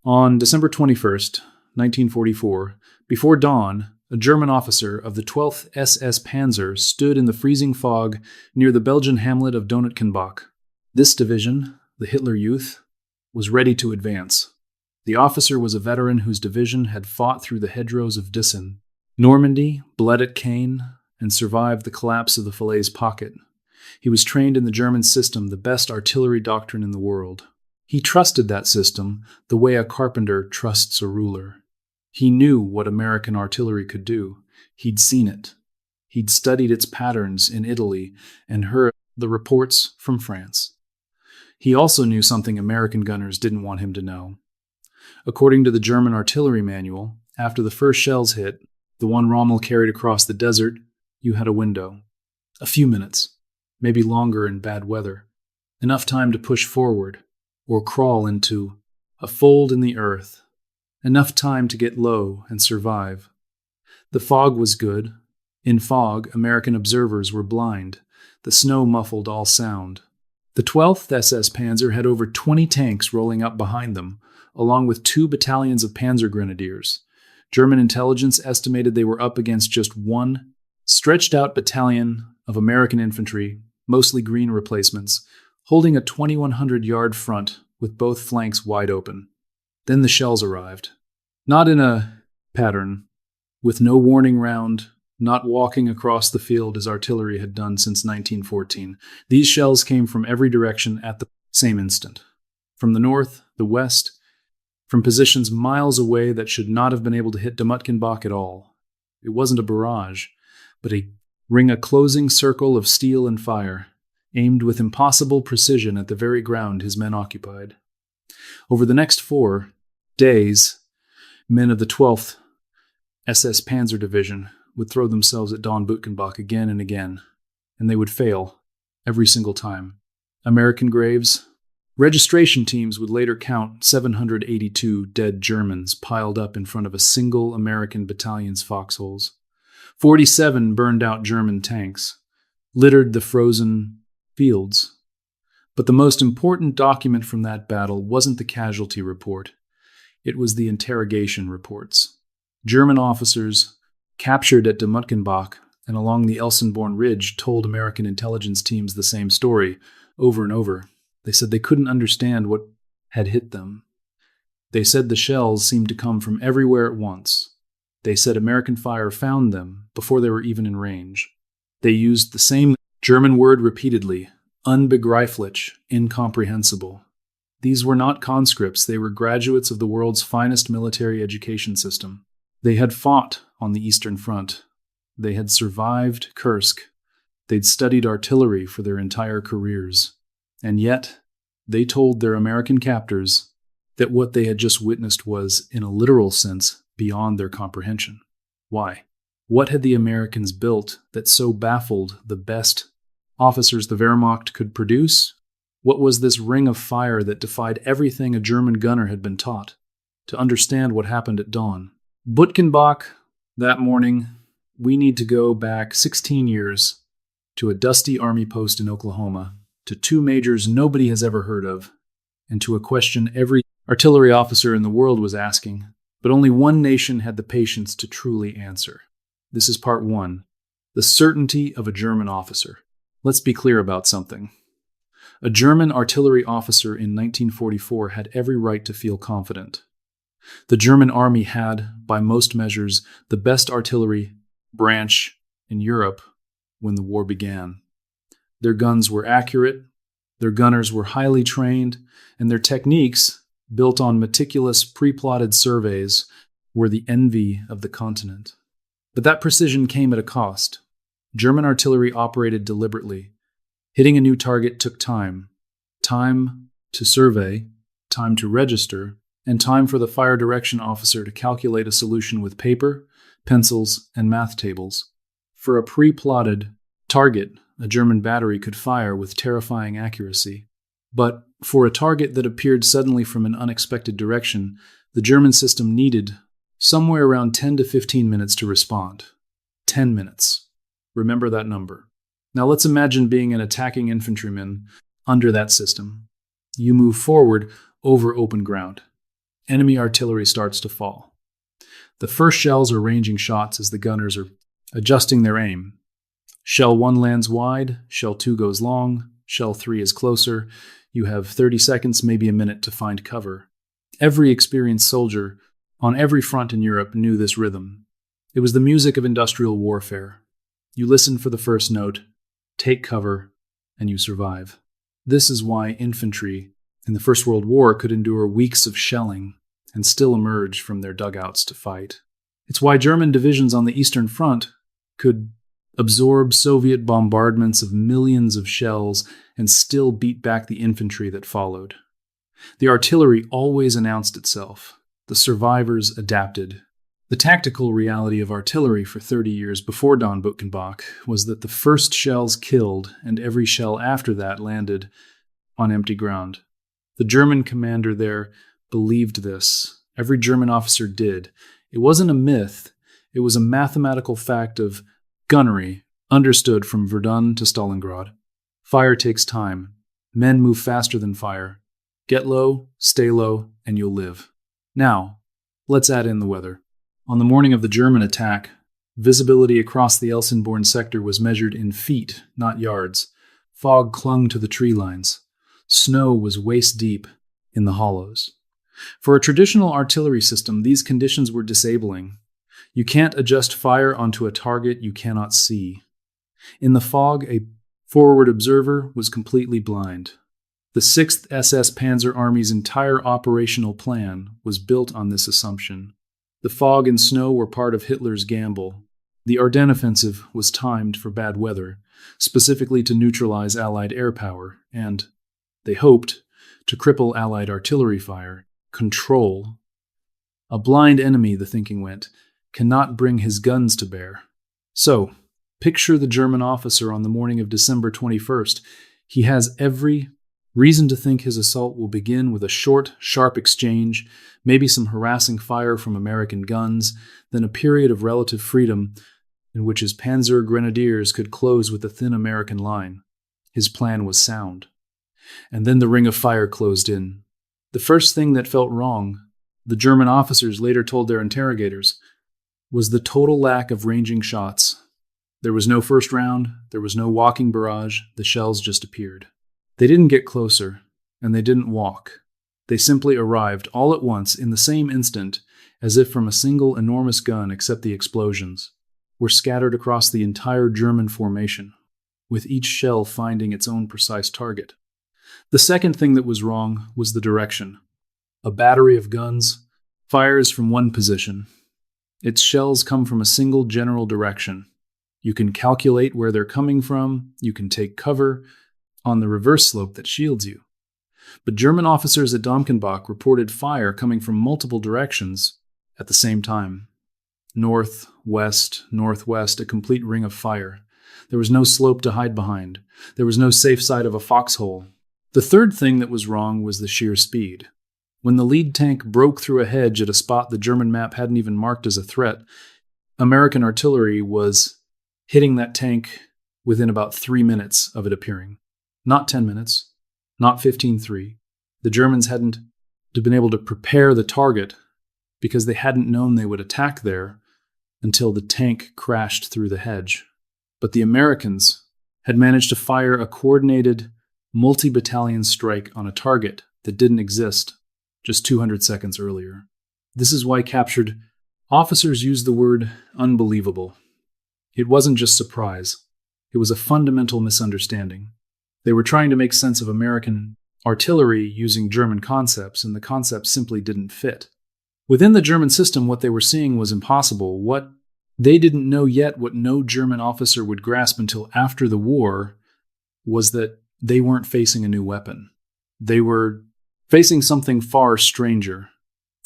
On December 21st, 1944, before dawn, a German officer of the 12th SS Panzer stood in the freezing fog near the Belgian hamlet of Dom Bütgenbach. This division, the Hitler Youth, was ready to advance. The officer was a veteran whose division had fought through the hedgerows of Dissen, Normandy, bled at Caen, and survived the collapse of the Falaise Pocket. He was trained in the German system, the best artillery doctrine in the world. He trusted that system the way a carpenter trusts a ruler. He knew what American artillery could do. He'd seen it. He'd studied its patterns in Italy and heard the reports from France. He also knew something American gunners didn't want him to know. According to the German artillery manual, after the first shells hit, the one Rommel carried across the desert, you had a window. A few minutes, maybe longer in bad weather. Enough time to push forward or crawl into a fold in the earth. Enough time to get low and survive. The fog was good. In fog, American observers were blind. The snow muffled all sound. The 12th SS Panzer had over 20 tanks rolling up behind them, along with 2 battalions of Panzer Grenadiers. German intelligence estimated they were up against just one stretched-out battalion of American infantry, mostly green replacements, holding a 2,100-yard front with both flanks wide open. Then the shells arrived. Not in a pattern, with no warning round, not walking across the field as artillery had done since 1914. These shells came from every direction at the same instant. From the north, the west, from positions miles away that should not have been able to hit Dom Bütgenbach at all. It wasn't a barrage, but a closing circle of steel and fire, aimed with impossible precision at the very ground his men occupied. Over the next 4 days, men of the 12th SS Panzer Division would throw themselves at Dom Bütgenbach again and again, and they would fail every single time. American graves. Registration teams would later count 782 dead Germans piled up in front of a single American battalion's foxholes. 47 burned-out German tanks littered the frozen fields. But the most important document from that battle wasn't the casualty report. It was the interrogation reports. German officers captured at Dom Bütgenbach and along the Elsenborn Ridge told American intelligence teams the same story over and over. They said they couldn't understand what had hit them. They said the shells seemed to come from everywhere at once. They said American fire found them before they were even in range. They used the same German word repeatedly, unbegreiflich, incomprehensible. These were not conscripts, they were graduates of the world's finest military education system. They had fought on the Eastern Front. They had survived Kursk. They'd studied artillery for their entire careers. And yet, they told their American captors that what they had just witnessed was, in a literal sense, beyond their comprehension. Why? What had the Americans built that so baffled the best officers the Wehrmacht could produce? What was this ring of fire that defied everything a German gunner had been taught? To understand what happened at dawn. Bütgenbach, that morning, we need to go back 16 years to a dusty army post in Oklahoma, to 2 majors nobody has ever heard of, and to a question every artillery officer in the world was asking, but only one nation had the patience to truly answer. This is part 1, the certainty of a German officer. Let's be clear about something. A German artillery officer in 1944 had every right to feel confident. The German army had, by most measures, the best artillery branch in Europe when the war began. Their guns were accurate, their gunners were highly trained, and their techniques, built on meticulous pre-plotted surveys, were the envy of the continent. But that precision came at a cost. German artillery operated deliberately. Hitting a new target took time. Time to survey, time to register, and time for the fire direction officer to calculate a solution with paper, pencils, and math tables. For a pre-plotted target, a German battery could fire with terrifying accuracy. But for a target that appeared suddenly from an unexpected direction, the German system needed somewhere around 10 to 15 minutes to respond. 10 minutes. Remember that number. Now let's imagine being an attacking infantryman under that system. You move forward over open ground. enemy artillery starts to fall. The first shells are ranging shots as the gunners are adjusting their aim. Shell 1 lands wide, shell 2 goes long, shell 3 is closer. You have 30 seconds, maybe a minute to find cover. Every experienced soldier on every front in Europe knew this rhythm. It was the music of industrial warfare. You listen for the first note, take cover, and you survive. This is why infantry in the First World War could endure weeks of shelling and still emerge from their dugouts to fight. It's why German divisions on the Eastern Front could absorb Soviet bombardments of millions of shells and still beat back the infantry that followed. The artillery always announced itself. The survivors adapted. The tactical reality of artillery for 30 years before Dom Bütgenbach was that the first shells killed and every shell after that landed on empty ground. The German commander there believed this. Every German officer did. It wasn't a myth. It was a mathematical fact of gunnery, understood from Verdun to Stalingrad. Fire takes time. Men move faster than fire. Get low, stay low, and you'll live. Now, let's add in the weather. On the morning of the German attack, visibility across the Elsenborn sector was measured in feet, not yards. Fog clung to the tree lines. Snow was waist-deep in the hollows. For a traditional artillery system, these conditions were disabling. You can't adjust fire onto a target you cannot see. In the fog, a forward observer was completely blind. The 6th SS Panzer Army's entire operational plan was built on this assumption. The fog and snow were part of Hitler's gamble. The Ardennes offensive was timed for bad weather, specifically to neutralize Allied air power, and, they hoped, to cripple Allied artillery fire. Control. A blind enemy, the thinking went, cannot bring his guns to bear. So, picture the German officer on the morning of December 21st. He has every reason to think his assault will begin with a short, sharp exchange, maybe some harassing fire from American guns, then a period of relative freedom in which his Panzer Grenadiers could close with a thin American line. His plan was sound. And then the ring of fire closed in. The first thing that felt wrong, the German officers later told their interrogators, was the total lack of ranging shots. There was no first round, there was no walking barrage, the shells just appeared. They didn't get closer, and they didn't walk. They simply arrived all at once in the same instant, as if from a single enormous gun except the explosions, were scattered across the entire German formation, with each shell finding its own precise target. The second thing that was wrong was the direction. A battery of guns fires from one position. Its shells come from a single general direction. You can calculate where they're coming from, you can take cover on the reverse slope that shields you. But German officers at Bütgenbach reported fire coming from multiple directions at the same time. North, west, northwest, a complete ring of fire. There was no slope to hide behind. There was no safe side of a foxhole. The third thing that was wrong was the sheer speed. When the lead tank broke through a hedge at a spot the German map hadn't even marked as a threat, American artillery was hitting that tank within about 3 minutes of it appearing. Not 10 minutes, not 15-3. The Germans hadn't been able to prepare the target because they hadn't known they would attack there until the tank crashed through the hedge. But the Americans had managed to fire a coordinated multi-battalion strike on a target that didn't exist just 200 seconds earlier. This is why captured officers used the word unbelievable. It wasn't just surprise. It was a fundamental misunderstanding. They were trying to make sense of American artillery using German concepts, and the concepts simply didn't fit. Within the German system, what they were seeing was impossible. What they didn't know yet, what no German officer would grasp until after the war, was that they weren't facing a new weapon. They were facing something far stranger,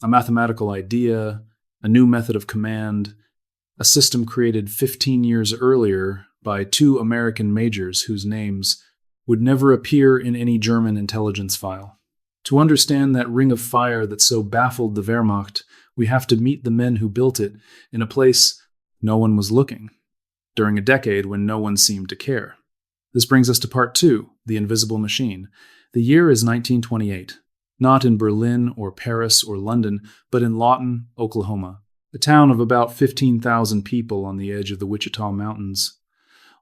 a mathematical idea, a new method of command, a system created 15 years earlier by 2 American majors whose names would never appear in any German intelligence file. To understand that ring of fire that so baffled the Wehrmacht, we have to meet the men who built it in a place no one was looking, during a decade when no one seemed to care. This brings us to part 2, the invisible machine. The year is 1928. not in Berlin or Paris or London, but in Lawton, Oklahoma, a town of about 15,000 people on the edge of the Wichita Mountains.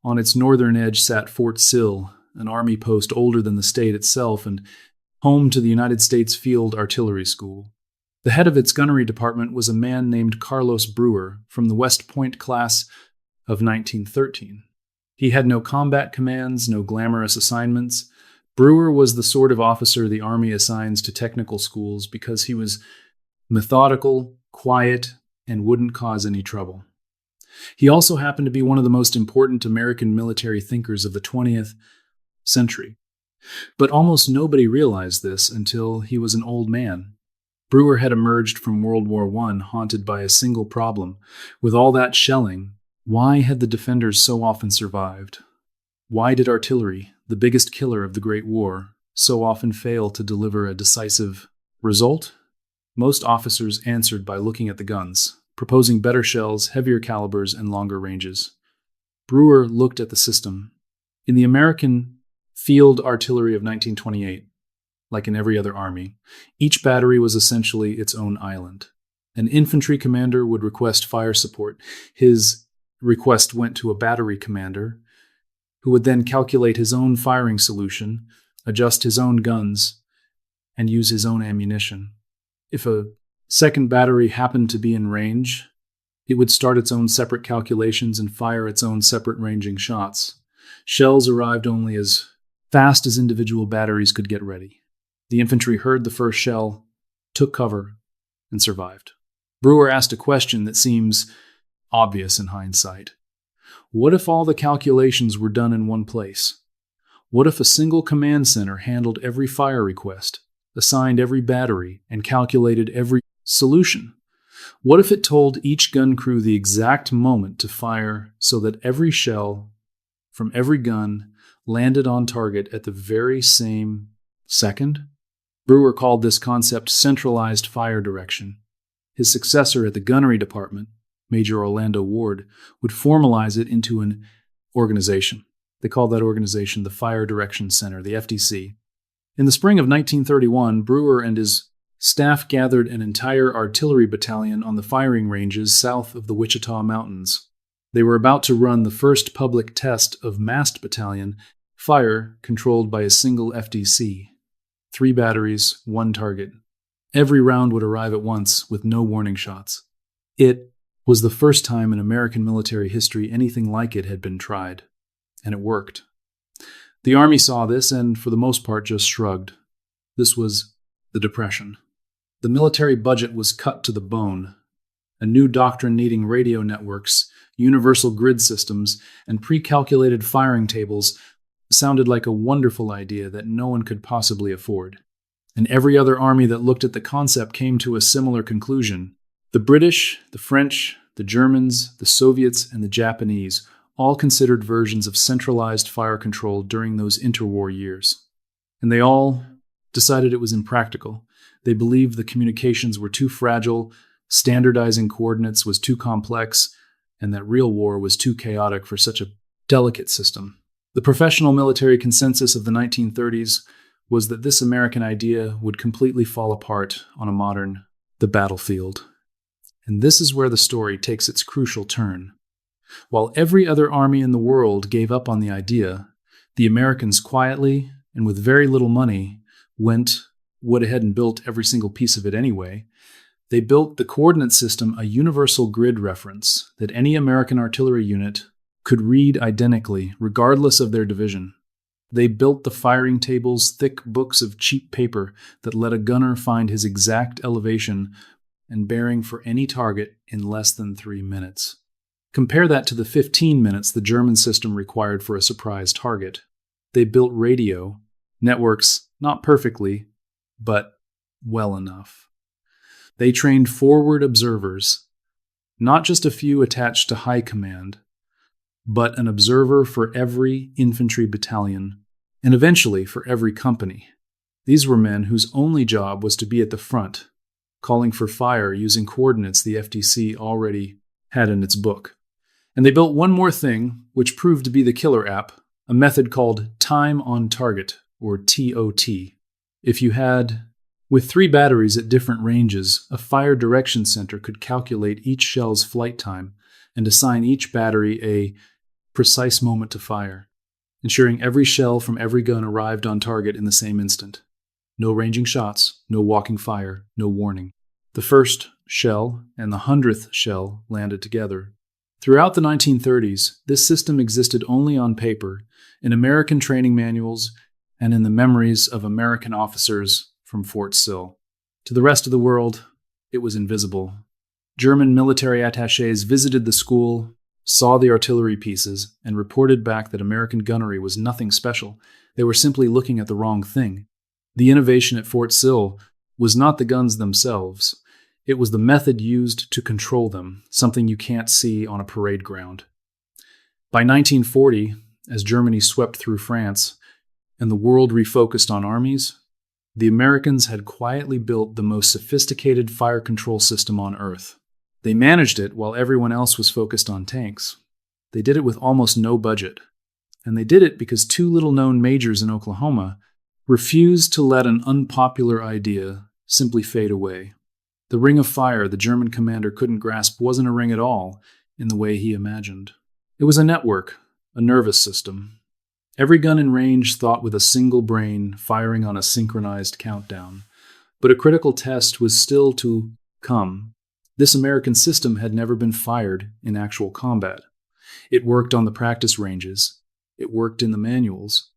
On its northern edge sat Fort Sill, an army post older than the state itself and home to the United States Field Artillery School. The head of its gunnery department was a man named Carlos Brewer from the West Point class of 1913. He had no combat commands, no glamorous assignments. Brewer was the sort of officer the Army assigns to technical schools because he was methodical, quiet, and wouldn't cause any trouble. He also happened to be one of the most important American military thinkers of the 20th century. But almost nobody realized this until he was an old man. Brewer had emerged from World War I haunted by a single problem. With all that shelling, why had the defenders so often survived? Why did artillery, the biggest killer of the Great War, so often fail to deliver a decisive result? Most officers answered by looking at the guns, proposing better shells, heavier calibers, and longer ranges. Brewer looked at the system. In the American Field Artillery of 1928, like in every other army, each battery was essentially its own island. An infantry commander would request fire support. His request went to a battery commander, who would then calculate his own firing solution, adjust his own guns, and use his own ammunition. If a second battery happened to be in range, it would start its own separate calculations and fire its own separate ranging shots. Shells arrived only as fast as individual batteries could get ready. The infantry heard the first shell, took cover, and survived. Brewer asked a question that seems obvious in hindsight. What if all the calculations were done in one place? What if a single command center handled every fire request, assigned every battery, and calculated every solution? What if it told each gun crew the exact moment to fire so that every shell from every gun landed on target at the very same second? Brewer called this concept centralized fire direction. His successor at the gunnery department, Major Orlando Ward, would formalize it into an organization. They called that organization the Fire Direction Center, the FDC. In the spring of 1931, Brewer and his staff gathered an entire artillery battalion on the firing ranges south of the Wichita Mountains. They were about to run the first public test of massed battalion fire controlled by a single FDC. 3 batteries, 1 target. Every round would arrive at once with no warning shots. It was the first time in American military history anything like it had been tried, and it worked. The Army saw this and, for the most part, just shrugged. This was the Depression. The military budget was cut to the bone. A new doctrine needing radio networks, universal grid systems, and pre-calculated firing tables sounded like a wonderful idea that no one could possibly afford. And every other army that looked at the concept came to a similar conclusion. The British, the French, the Germans, the Soviets, and the Japanese all considered versions of centralized fire control during those interwar years. And they all decided it was impractical. They believed the communications were too fragile, standardizing coordinates was too complex, and that real war was too chaotic for such a delicate system. The professional military consensus of the 1930s was that this American idea would completely fall apart on the battlefield. And this is where the story takes its crucial turn. While every other army in the world gave up on the idea, the Americans quietly and with very little money went ahead and built every single piece of it anyway. They built the coordinate system, a universal grid reference that any American artillery unit could read identically, regardless of their division. They built the firing tables, thick books of cheap paper that let a gunner find his exact elevation and bearing for any target in less than 3 minutes. Compare that to the 15 minutes the German system required for a surprise target. They built radio networks, not perfectly, but well enough. They trained forward observers, not just a few attached to high command, but an observer for every infantry battalion, and eventually for every company. These were men whose only job was to be at the front, calling for fire using coordinates the FDC already had in its book. And they built one more thing, which proved to be the killer app, a method called Time on Target, or TOT. If you had With 3 batteries at different ranges, a fire direction center could calculate each shell's flight time and assign each battery a precise moment to fire, ensuring every shell from every gun arrived on target in the same instant. No ranging shots, no walking fire, no warning. The first shell and the 100th shell landed together. Throughout the 1930s, this system existed only on paper, in American training manuals, and in the memories of American officers from Fort Sill. To the rest of the world, it was invisible. German military attachés visited the school, saw the artillery pieces, and reported back that American gunnery was nothing special. They were simply looking at the wrong thing. The innovation at Fort Sill was not the guns themselves. It was the method used to control them, something you can't see on a parade ground. By 1940, as Germany swept through France and the world refocused on armies, the Americans had quietly built the most sophisticated fire control system on Earth. They managed it while everyone else was focused on tanks. They did it with almost no budget. And they did it because 2 little-known majors in Oklahoma refused to let an unpopular idea simply fade away. The ring of fire the German commander couldn't grasp wasn't a ring at all in the way he imagined. It was a network, a nervous system. Every gun in range thought with a single brain, firing on a synchronized countdown. But a critical test was still to come. This American system had never been fired in actual combat. It worked on the practice ranges. It worked in the manuals.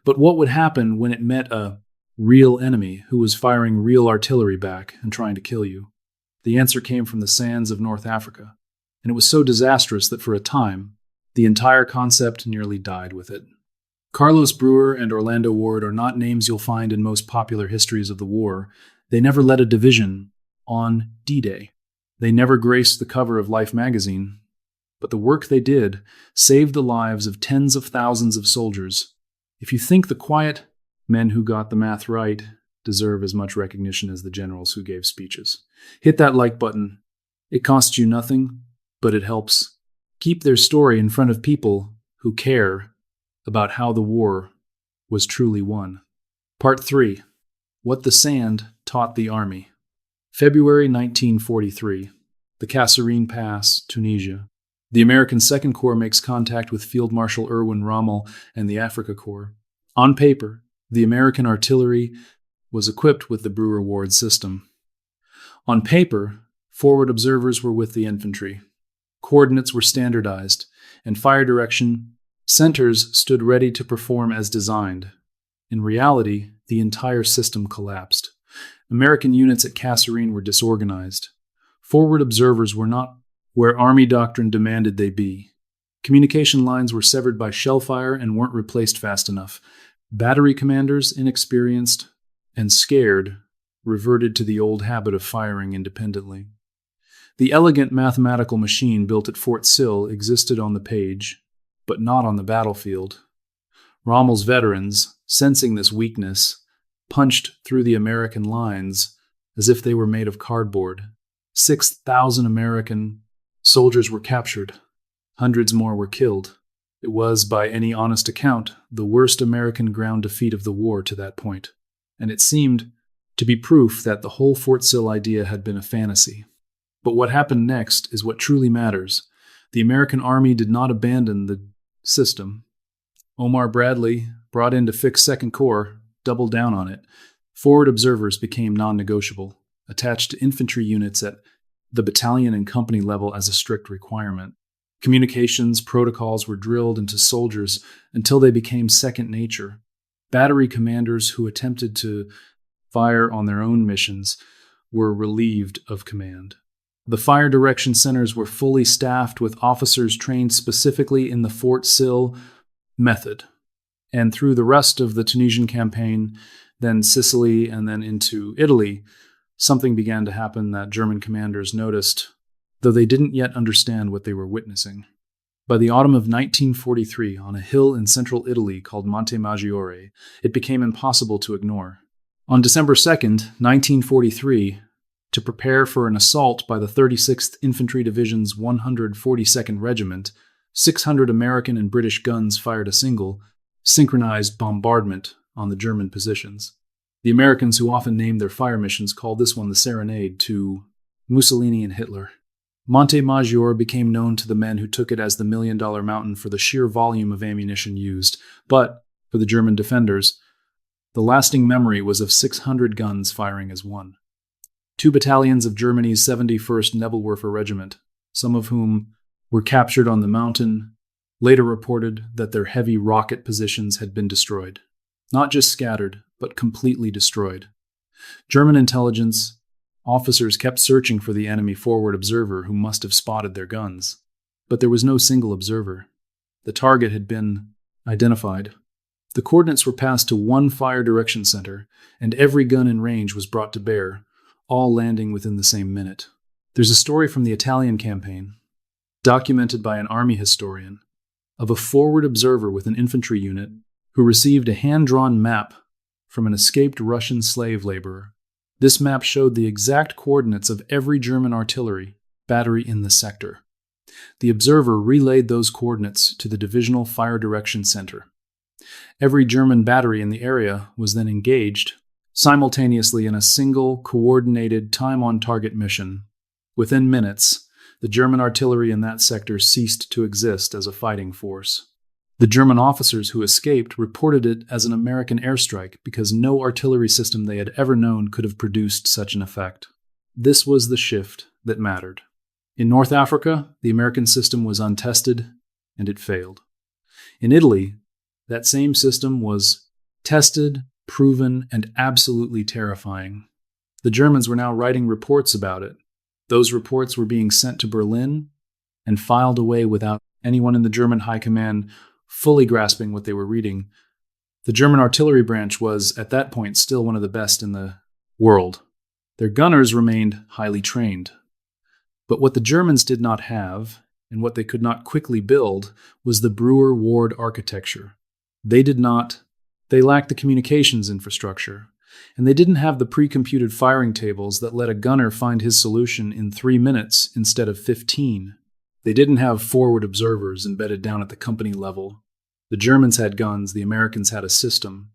But what would happen when it met a real enemy who was firing real artillery back and trying to kill you? The answer came from the sands of North Africa, and it was so disastrous that for a time, the entire concept nearly died with it. Carlos Brewer and Orlando Ward are not names you'll find in most popular histories of the war. They never led a division on D-Day. They never graced the cover of Life magazine. But the work they did saved the lives of tens of thousands of soldiers. If you think the quiet men who got the math right deserve as much recognition as the generals who gave speeches, hit that like button. It costs you nothing, but it helps keep their story in front of people who care about how the war was truly won. Part 3. What the Sand Taught the Army. February 1943. The Kasserine Pass, Tunisia. The American Second Corps makes contact with Field Marshal Erwin Rommel and the Africa Corps. On paper, the American artillery was equipped with the Brewer-Ward system. On paper, forward observers were with the infantry. Coordinates were standardized, and fire direction centers stood ready to perform as designed. In reality, the entire system collapsed. American units at Kasserine were disorganized. Forward observers were not where Army doctrine demanded they be. Communication lines were severed by shell fire and weren't replaced fast enough. Battery commanders, inexperienced and scared, reverted to the old habit of firing independently. The elegant mathematical machine built at Fort Sill existed on the page, but not on the battlefield. Rommel's veterans, sensing this weakness, punched through the American lines as if they were made of cardboard. 6,000 American soldiers were captured. Hundreds more were killed. It was, by any honest account, the worst American ground defeat of the war to that point, and it seemed to be proof that the whole Fort Sill idea had been a fantasy. But what happened next is what truly matters. The American Army did not abandon the system. Omar Bradley, brought in to fix Second Corps, doubled down on it. Forward observers became non-negotiable, attached to infantry units at the battalion and company level as a strict requirement. Communications protocols were drilled into soldiers until they became second nature. Battery commanders who attempted to fire on their own missions were relieved of command. The fire direction centers were fully staffed with officers trained specifically in the Fort Sill method. And through the rest of the Tunisian campaign, then Sicily, and then into Italy, something began to happen that German commanders noticed, though they didn't yet understand what they were witnessing. By the autumn of 1943, on a hill in central Italy called Monte Maggiore, it became impossible to ignore. On December 2nd, 1943, to prepare for an assault by the 36th Infantry Division's 142nd Regiment, 600 American and British guns fired a single, synchronized bombardment on the German positions. The Americans, who often named their fire missions, called this one the Serenade to Mussolini and Hitler. Monte Maggiore became known to the men who took it as the $1 Million Mountain for the sheer volume of ammunition used, but for the German defenders, the lasting memory was of 600 guns firing as one. 2 battalions of Germany's 71st Nebelwerfer Regiment, some of whom were captured on the mountain, later reported that their heavy rocket positions had been destroyed. Not just scattered, but completely destroyed. German intelligence officers kept searching for the enemy forward observer who must have spotted their guns. But there was no single observer. The target had been identified. The coordinates were passed to one fire direction center, and every gun in range was brought to bear, all landing within the same minute. There's a story from the Italian campaign, documented by an army historian, of a forward observer with an infantry unit who received a hand-drawn map from an escaped Russian slave laborer. This map showed the exact coordinates of every German artillery battery in the sector. The observer relayed those coordinates to the divisional fire direction center. Every German battery in the area was then engaged simultaneously in a single, coordinated, time-on-target mission. Within minutes, the German artillery in that sector ceased to exist as a fighting force. The German officers who escaped reported it as an American airstrike because no artillery system they had ever known could have produced such an effect. This was the shift that mattered. In North Africa, the American system was untested, and it failed. In Italy, that same system was tested, proven, and absolutely terrifying. The Germans were now writing reports about it. Those reports were being sent to Berlin and filed away without anyone in the German high command fully grasping what they were reading. The German artillery branch was, at that point, still one of the best in the world. Their gunners remained highly trained. But what the Germans did not have, and what they could not quickly build, was the Brewer-Ward architecture. They lacked the communications infrastructure, and they didn't have the pre-computed firing tables that let a gunner find his solution in 3 minutes instead of 15. They didn't have forward observers embedded down at the company level. The Germans had guns, the Americans had a system.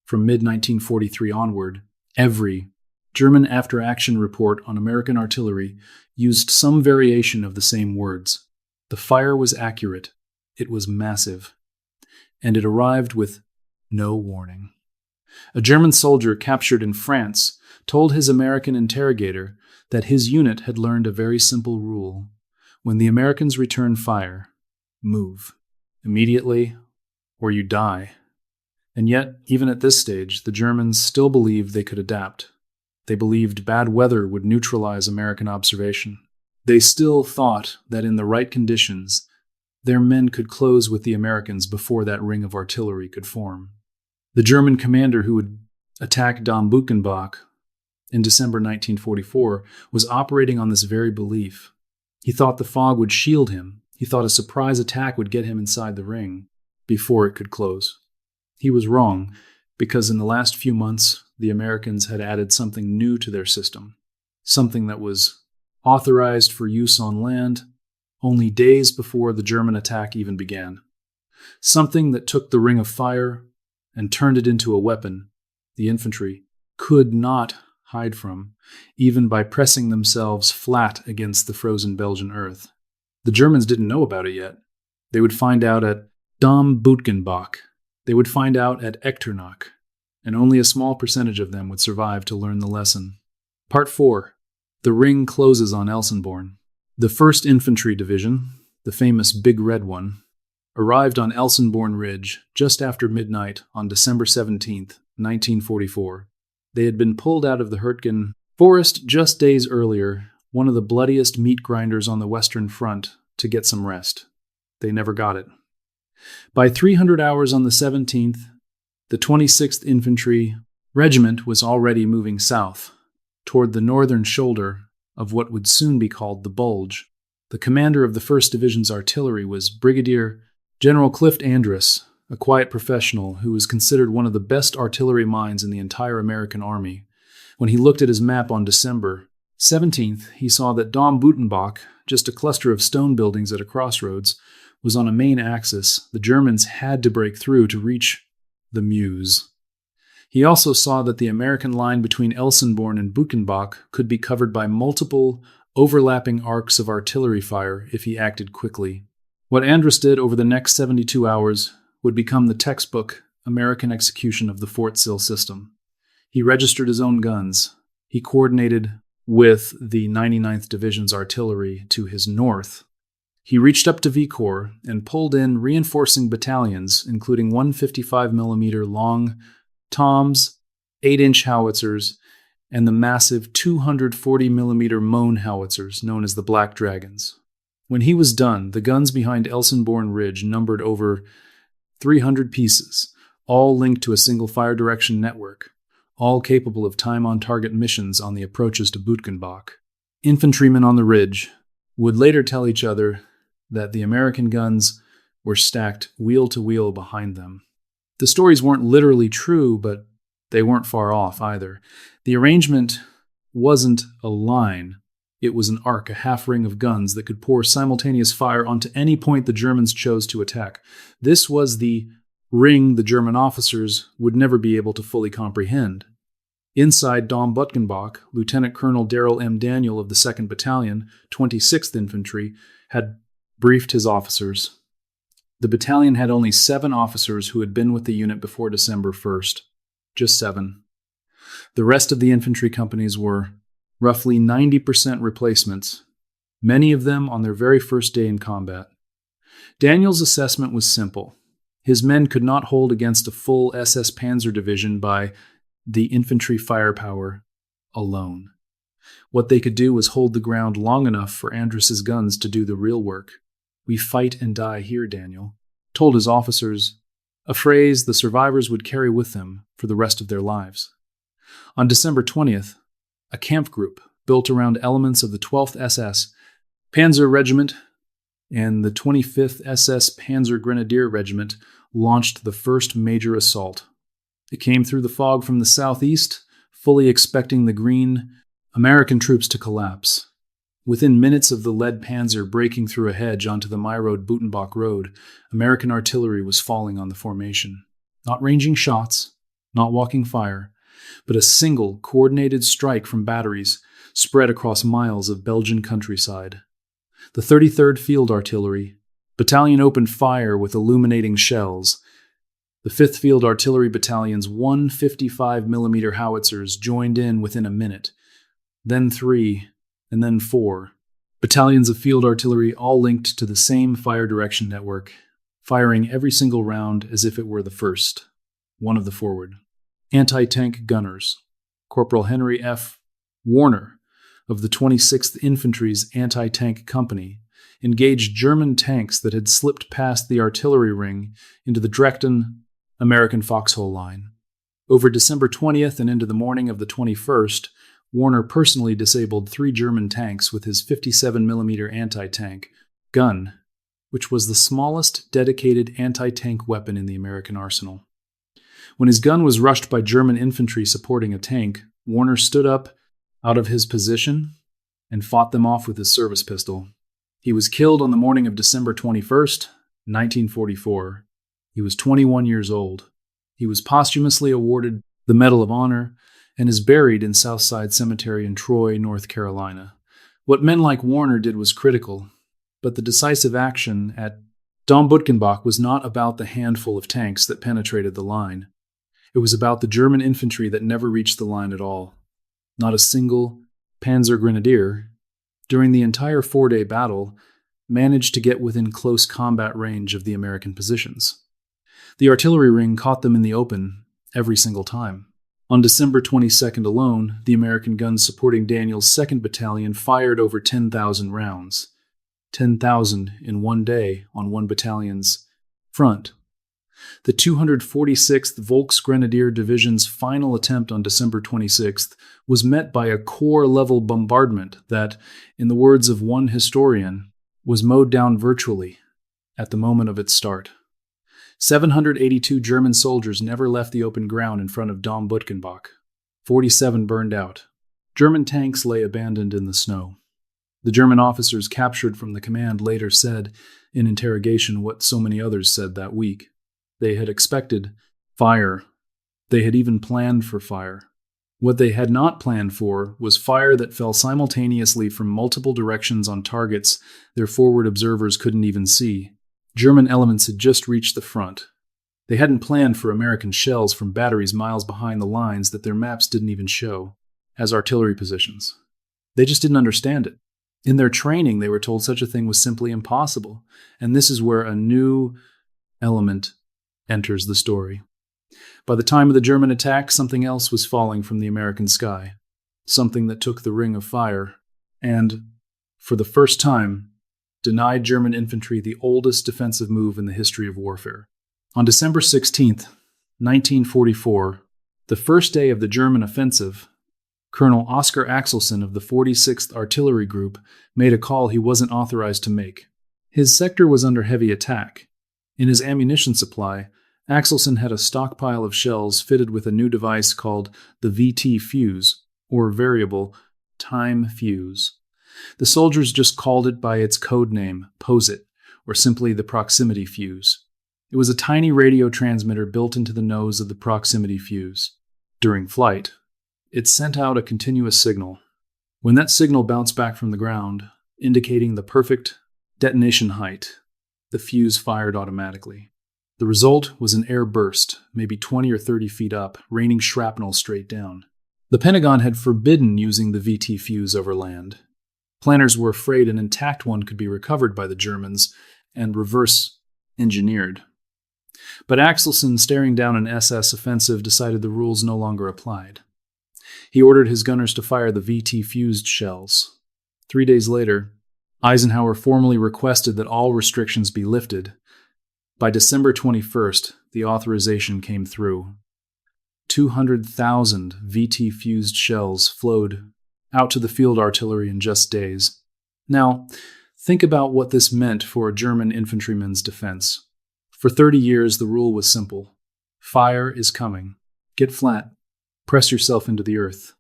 From mid-1943 onward, every German after-action report on American artillery used some variation of the same words. The fire was accurate, it was massive, and it arrived with no warning. A German soldier captured in France told his American interrogator that his unit had learned a very simple rule. When the Americans return fire, move immediately or you die. And yet, even at this stage, the Germans still believed they could adapt. They believed bad weather would neutralize American observation. They still thought that in the right conditions, their men could close with the Americans before that ring of artillery could form. The German commander who would attack Dom Bütgenbach in December 1944 was operating on this very belief. He thought the fog would shield him. He thought a surprise attack would get him inside the ring before it could close. He was wrong, because in the last few months, the Americans had added something new to their system, something that was authorized for use on land only days before the German attack even began. Something that took the ring of fire and turned it into a weapon the infantry could not hide from, even by pressing themselves flat against the frozen Belgian earth. The Germans didn't know about it yet. They would find out at Dom Bütgenbach. They would find out at Echternach, and only a small percentage of them would survive to learn the lesson. Part 4. The ring closes on Elsenborn. The 1st Infantry Division, the famous Big Red one, arrived on Elsenborn Ridge just after midnight on December 17, 1944. They had been pulled out of the Hurtgen forest just days earlier, one of the bloodiest meat grinders on the Western Front, to get some rest. They never got it. By 300 hours on the 17th, the 26th Infantry Regiment was already moving south, toward the northern shoulder of what would soon be called the Bulge. The commander of the 1st Division's artillery was Brigadier General Clift Andrus, a quiet professional who was considered one of the best artillery minds in the entire American Army. When he looked at his map on December 17th, he saw that Dom Bütgenbach, just a cluster of stone buildings at a crossroads, was on a main axis. The Germans had to break through to reach the Meuse. He also saw that the American line between Elsenborn and Bütgenbach could be covered by multiple, overlapping arcs of artillery fire if he acted quickly. What Andros did over the next 72 hours would become the textbook American execution of the Fort Sill system. He registered his own guns. He coordinated with the 99th Division's artillery to his north. He reached up to V-Corps and pulled in reinforcing battalions, including 155mm long Toms, 8-inch howitzers, and the massive 240mm Mohn howitzers known as the Black Dragons. When he was done, the guns behind Elsenborn Ridge numbered over 300 pieces, all linked to a single fire direction network, all capable of time-on-target missions on the approaches to Bütgenbach. Infantrymen on the ridge would later tell each other that the American guns were stacked wheel to wheel behind them. The stories weren't literally true, but they weren't far off either. The arrangement wasn't a line. It was an arc, a half-ring of guns that could pour simultaneous fire onto any point the Germans chose to attack. This was the ring the German officers would never be able to fully comprehend. Inside Dom Bütgenbach, Lieutenant Colonel Darrell M. Daniel of the 2nd Battalion, 26th Infantry, had briefed his officers. The battalion had only 7 officers who had been with the unit before December 1st. Just 7. The rest of the infantry companies were roughly 90% replacements, many of them on their very first day in combat. Daniel's assessment was simple. His men could not hold against a full SS Panzer Division by the infantry firepower alone. What they could do was hold the ground long enough for Andros's guns to do the real work. "We fight and die here," Daniel told his officers, a phrase the survivors would carry with them for the rest of their lives. On December 20th, a camp group built around elements of the 12th SS Panzer Regiment and the 25th SS Panzer Grenadier Regiment launched the first major assault. It came through the fog from the southeast, fully expecting the green American troops to collapse. Within minutes of the lead panzer breaking through a hedge onto the Myrode-Bütgenbach road, American artillery was falling on the formation. Not ranging shots, not walking fire, but a single coordinated strike from batteries spread across miles of Belgian countryside. The 33rd Field Artillery Battalion opened fire with illuminating shells. The 5th Field Artillery Battalion's 155mm howitzers joined in within a minute, then 3, and then 4. Battalions of field artillery all linked to the same fire direction network, firing every single round as if it were the first, one of the forward. Anti-tank gunners. Corporal Henry F. Warner of the 26th Infantry's Anti-Tank Company engaged German tanks that had slipped past the artillery ring into the Dresden American Foxhole line. Over December 20th and into the morning of the 21st, Warner personally disabled 3 German tanks with his 57mm anti-tank gun, which was the smallest dedicated anti-tank weapon in the American arsenal. When his gun was rushed by German infantry supporting a tank, Warner stood up out of his position and fought them off with his service pistol. He was killed on the morning of December 21st, 1944. He was 21 years old. He was posthumously awarded the Medal of Honor and is buried in Southside Cemetery in Troy, North Carolina. What men like Warner did was critical, but the decisive action at Dom Bütgenbach was not about the handful of tanks that penetrated the line. It was about the German infantry that never reached the line at all. Not a single Panzer Grenadier, during the entire 4-day battle, managed to get within close combat range of the American positions. The artillery ring caught them in the open every single time. On December 22nd alone, the American guns supporting Daniel's 2nd Battalion fired over 10,000 rounds. 10,000 in one day on one battalion's front. The 246th Volksgrenadier Division's final attempt on December 26th was met by a corps-level bombardment that, in the words of one historian, was mowed down virtually at the moment of its start. 782 German soldiers never left the open ground in front of Dom Bütgenbach. 47 burned out. German tanks lay abandoned in the snow. The German officers captured from the command later said in interrogation what so many others said that week. They had expected fire They had even planned for fire. What they had not planned for was fire that fell simultaneously from multiple directions on targets their forward observers couldn't even see. German elements had just reached the front. They hadn't planned for American shells from batteries miles behind the lines that their maps didn't even show as artillery positions. They just didn't understand it. In their training, they were told such a thing was simply impossible, and this is where a new element enters the story. By the time of the German attack, something else was falling from the American sky, something that took the ring of fire, and, for the first time, denied German infantry the oldest defensive move in the history of warfare. On December 16th, 1944, the first day of the German offensive, Colonel Oscar Axelson of the 46th Artillery Group made a call he wasn't authorized to make. His sector was under heavy attack. In his ammunition supply, Axelson had a stockpile of shells fitted with a new device called the VT fuse, or variable time fuse. The soldiers just called it by its code name, POSIT, or simply the proximity fuse. It was a tiny radio transmitter built into the nose of the proximity fuse. During flight, it sent out a continuous signal. When that signal bounced back from the ground, indicating the perfect detonation height, the fuse fired automatically. The result was an air burst, maybe 20 or 30 feet up, raining shrapnel straight down. The Pentagon had forbidden using the VT fuse over land. Planners were afraid an intact one could be recovered by the Germans and reverse engineered. But Axelson, staring down an SS offensive, decided the rules no longer applied. He ordered his gunners to fire the VT fused shells. 3 days later, Eisenhower formally requested that all restrictions be lifted. By December 21st, the authorization came through. 200,000 VT fused shells flowed out to the field artillery in just days. Now, think about what this meant for a German infantryman's defense. For 30 years, the rule was simple. Fire is coming. Get flat. Press yourself into the earth.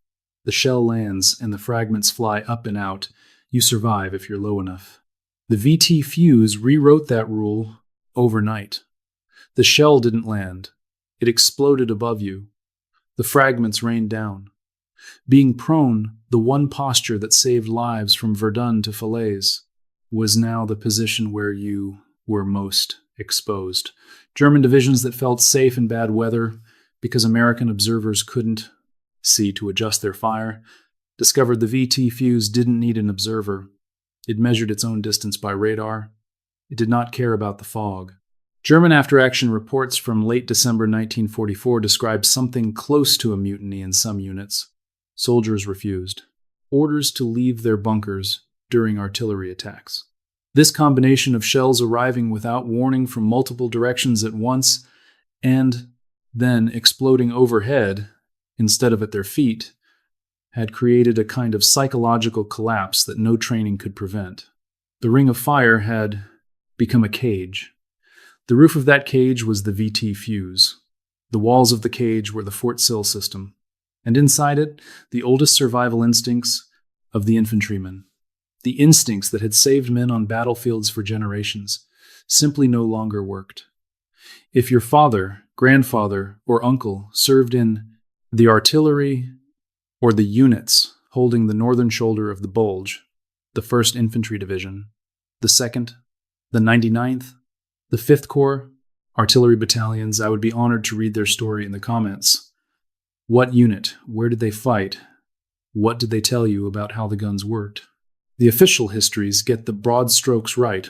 The shell lands and the fragments fly up and out. You survive if you're low enough. The VT fuse rewrote that rule overnight. The shell didn't land. It exploded above you. The fragments rained down. Being prone, the one posture that saved lives from Verdun to Falaise, was now the position where you were most exposed. German divisions that felt safe in bad weather because American observers couldn't see to adjust their fire discovered the VT fuse didn't need an observer. It measured its own distance by radar. It did not care about the fog. German after-action reports from late December 1944 described something close to a mutiny in some units. Soldiers refused. Orders to leave their bunkers during artillery attacks. This combination of shells arriving without warning from multiple directions at once and then exploding overhead instead of at their feet had created a kind of psychological collapse that no training could prevent. The ring of fire had become a cage. The roof of that cage was the VT fuse. The walls of the cage were the Fort Sill system, and inside it, the oldest survival instincts of the infantryman. The instincts that had saved men on battlefields for generations simply no longer worked. If your father, grandfather, or uncle served in the artillery or the units holding the northern shoulder of the Bulge, the 1st Infantry Division, the 2nd, the 99th, the 5th Corps, artillery battalions, I would be honored to read their story in the comments. What unit? Where did they fight? What did they tell you about how the guns worked? The official histories get the broad strokes right,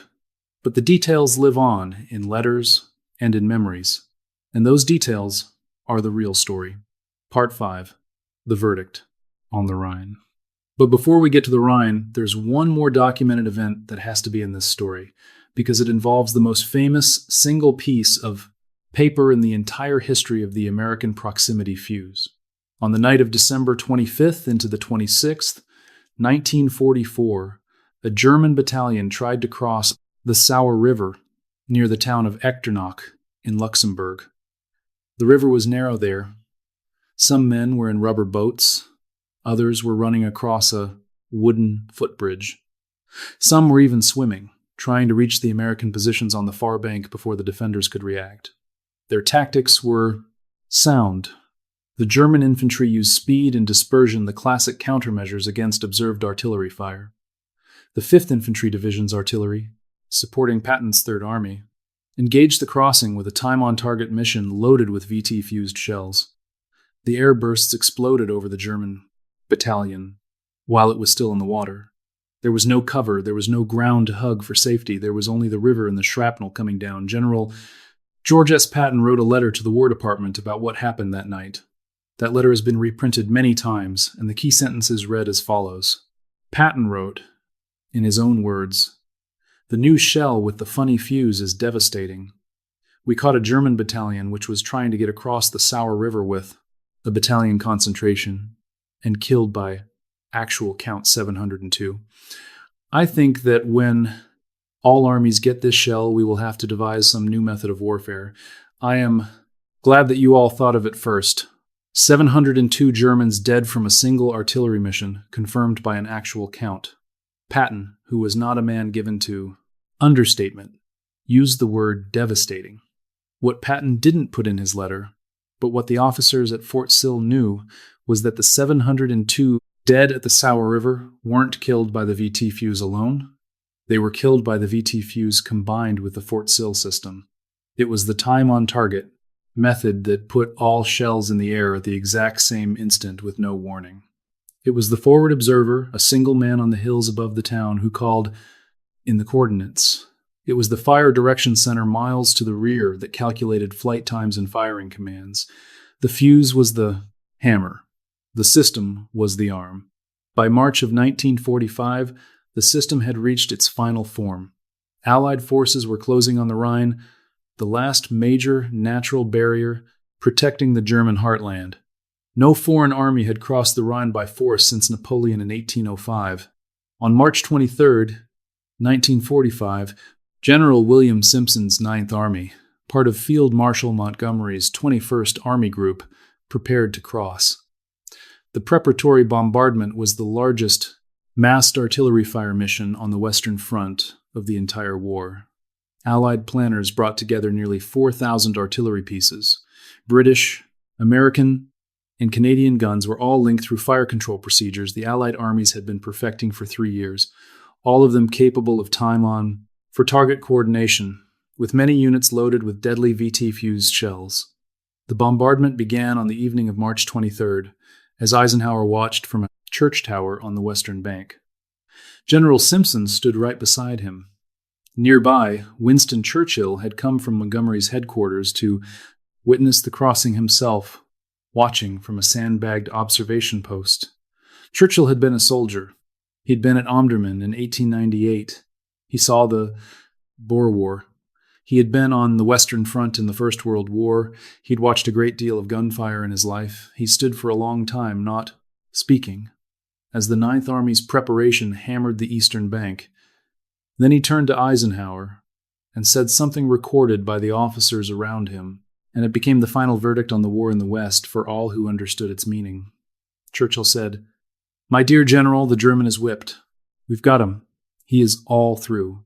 but the details live on in letters and in memories, and those details are the real story. Part 5. The Verdict on the Rhine. But before we get to the Rhine, there's one more documented event that has to be in this story, because it involves the most famous single piece of paper in the entire history of the American proximity fuse. On the night of December 25th into the 26th, 1944, a German battalion tried to cross the Sauer River near the town of Echternach in Luxembourg. The river was narrow there. Some men were in rubber boats. Others were running across a wooden footbridge. Some were even swimming, trying to reach the American positions on the far bank before the defenders could react. Their tactics were sound, The German infantry used speed and dispersion, the classic countermeasures against observed artillery fire. The 5th Infantry Division's artillery, supporting Patton's Third Army, engaged the crossing with a time-on-target mission loaded with VT-fused shells. The air bursts exploded over the German battalion while it was still in the water. There was no cover, there was no ground to hug for safety, there was only the river and the shrapnel coming down. General George S. Patton wrote a letter to the War Department about what happened that night. That letter has been reprinted many times, and the key sentences read as follows. Patton wrote, in his own words, "The new shell with the funny fuse is devastating. We caught a German battalion which was trying to get across the Sour River with a battalion concentration, and killed by actual count 702. I think that when all armies get this shell, we will have to devise some new method of warfare. I am glad that you all thought of it first. 702 Germans dead from a single artillery mission, confirmed by an actual count." Patton, who was not a man given to understatement, used the word devastating. What Patton didn't put in his letter, but what the officers at Fort Sill knew, was that the 702 dead at the Sour River weren't killed by the VT fuse alone. They were killed by the VT fuse combined with the Fort Sill system. It was the time-on-target method that put all shells in the air at the exact same instant with no warning. It was the forward observer, a single man on the hills above the town, who called in the coordinates. It was the fire direction center miles to the rear that calculated flight times and firing commands. The fuse was the hammer. The system was the arm. By March of 1945, the system had reached its final form. Allied forces were closing on the Rhine, the last major natural barrier protecting the German heartland. No foreign army had crossed the Rhine by force since Napoleon in 1805. On March 23, 1945, General William Simpson's Ninth Army, part of Field Marshal Montgomery's 21st Army Group, prepared to cross. The preparatory bombardment was the largest massed artillery fire mission on the Western Front of the entire war. Allied planners brought together nearly 4,000 artillery pieces. British, American, and Canadian guns were all linked through fire control procedures the Allied armies had been perfecting for 3 years, all of them capable of time-on for target coordination, with many units loaded with deadly VT-fused shells. The bombardment began on the evening of March 23rd, as Eisenhower watched from a church tower on the western bank. General Simpson stood right beside him. Nearby, Winston Churchill had come from Montgomery's headquarters to witness the crossing himself, watching from a sandbagged observation post. Churchill had been a soldier. He'd been at Omdurman in 1898. He saw the Boer War. He had been on the Western Front in the First World War. He'd watched a great deal of gunfire in his life. He stood for a long time, not speaking, as the Ninth Army's preparation hammered the eastern bank. Then he turned to Eisenhower and said something recorded by the officers around him, and it became the final verdict on the war in the West for all who understood its meaning. Churchill said, "My dear General, the German is whipped. We've got him. He is all through."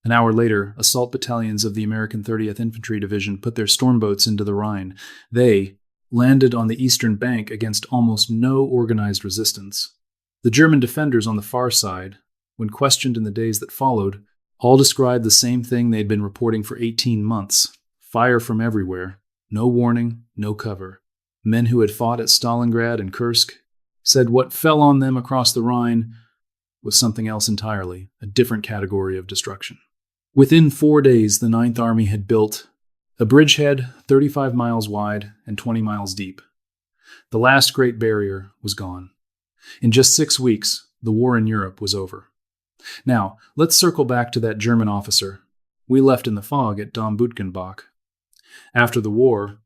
An hour later, assault battalions of the American 30th Infantry Division put their stormboats into the Rhine. They landed on the eastern bank against almost no organized resistance. The German defenders on the far side, when questioned in the days that followed, all described the same thing they'd been reporting for 18 months. Fire from everywhere. No warning, no cover. Men who had fought at Stalingrad and Kursk said what fell on them across the Rhine was something else entirely, a different category of destruction. Within 4 days, the Ninth Army had built a bridgehead 35 miles wide and 20 miles deep. The last great barrier was gone. In just 6 weeks, the war in Europe was over. Now, let's circle back to that German officer we left in the fog at Dom Bütgenbach. After the war,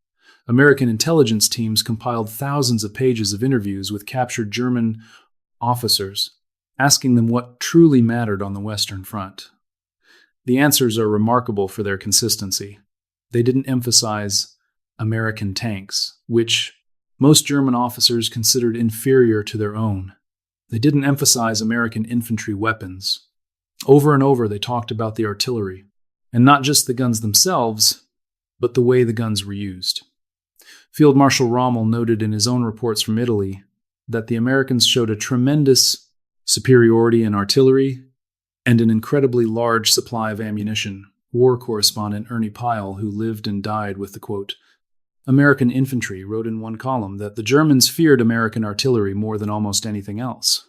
American intelligence teams compiled thousands of pages of interviews with captured German officers, asking them what truly mattered on the Western Front. The answers are remarkable for their consistency. They didn't emphasize American tanks, which most German officers considered inferior to their own. They didn't emphasize American infantry weapons. Over and over, they talked about the artillery, and not just the guns themselves, but the way the guns were used. Field Marshal Rommel noted in his own reports from Italy that the Americans showed a tremendous superiority in artillery and an incredibly large supply of ammunition. War correspondent Ernie Pyle, who lived and died with the quote, American infantry, wrote in one column that the Germans feared American artillery more than almost anything else.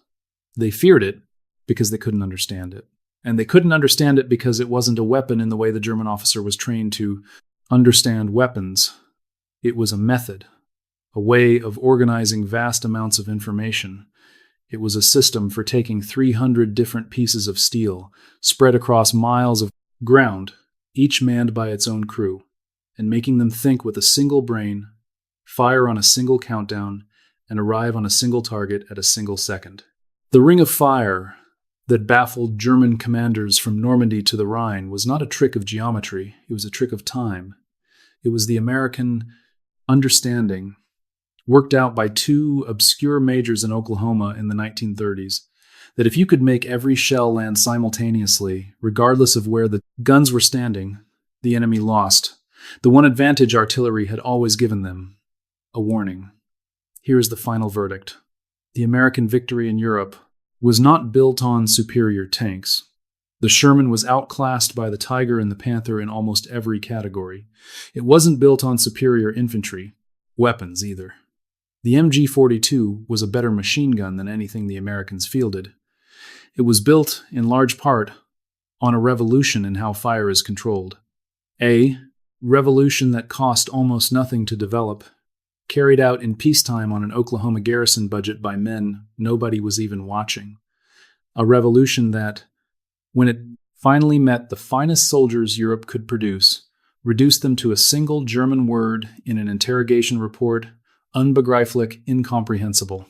They feared it because they couldn't understand it. And they couldn't understand it because it wasn't a weapon in the way the German officer was trained to understand weapons. It was a method, a way of organizing vast amounts of information. It was a system for taking 300 different pieces of steel, spread across miles of ground, each manned by its own crew, and making them think with a single brain, fire on a single countdown, and arrive on a single target at a single second. The ring of fire that baffled German commanders from Normandy to the Rhine was not a trick of geometry, it was a trick of time. It was the American understanding, worked out by two obscure majors in Oklahoma in the 1930s, that if you could make every shell land simultaneously, regardless of where the guns were standing, the enemy lost. The one advantage artillery had always given them, a warning. Here is the final verdict. The American victory in Europe was not built on superior tanks. The Sherman was outclassed by the Tiger and the Panther in almost every category. It wasn't built on superior infantry, weapons either. The MG-42 was a better machine gun than anything the Americans fielded. It was built, in large part, on a revolution in how fire is controlled. A revolution that cost almost nothing to develop, carried out in peacetime on an Oklahoma garrison budget by men nobody was even watching. A revolution that, when it finally met the finest soldiers Europe could produce, reduced them to a single German word in an interrogation report, unbegreiflich, incomprehensible.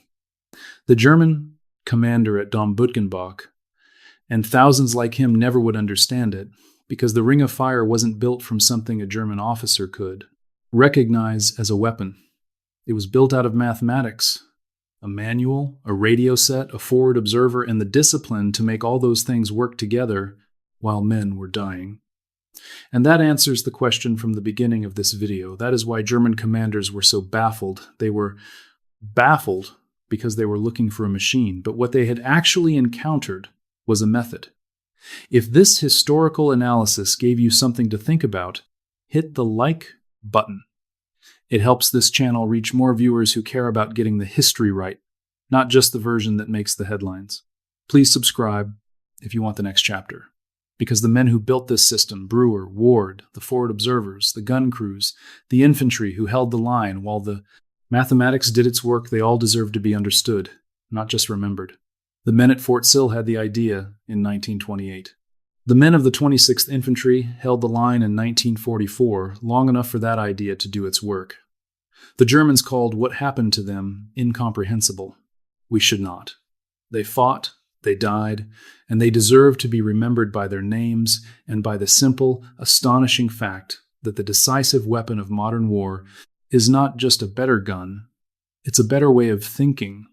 The German commander at Dom Bütgenbach, and thousands like him never would understand it, because the Ring of Fire wasn't built from something a German officer could recognize as a weapon. It was built out of mathematics, a manual, a radio set, a forward observer, and the discipline to make all those things work together while men were dying. And that answers the question from the beginning of this video. That is why German commanders were so baffled. They were baffled because they were looking for a machine, but what they had actually encountered was a method. If this historical analysis gave you something to think about, hit the like button. It helps this channel reach more viewers who care about getting the history right, not just the version that makes the headlines. Please subscribe if you want the next chapter, because the men who built this system, Brewer, Ward, the forward observers, the gun crews, the infantry who held the line while the mathematics did its work, they all deserve to be understood, not just remembered. The men at Fort Sill had the idea in 1928. The men of the 26th Infantry held the line in 1944, long enough for that idea to do its work. The Germans called what happened to them incomprehensible. We should not. They fought, they died, and they deserve to be remembered by their names and by the simple, astonishing fact that the decisive weapon of modern war is not just a better gun, it's a better way of thinking.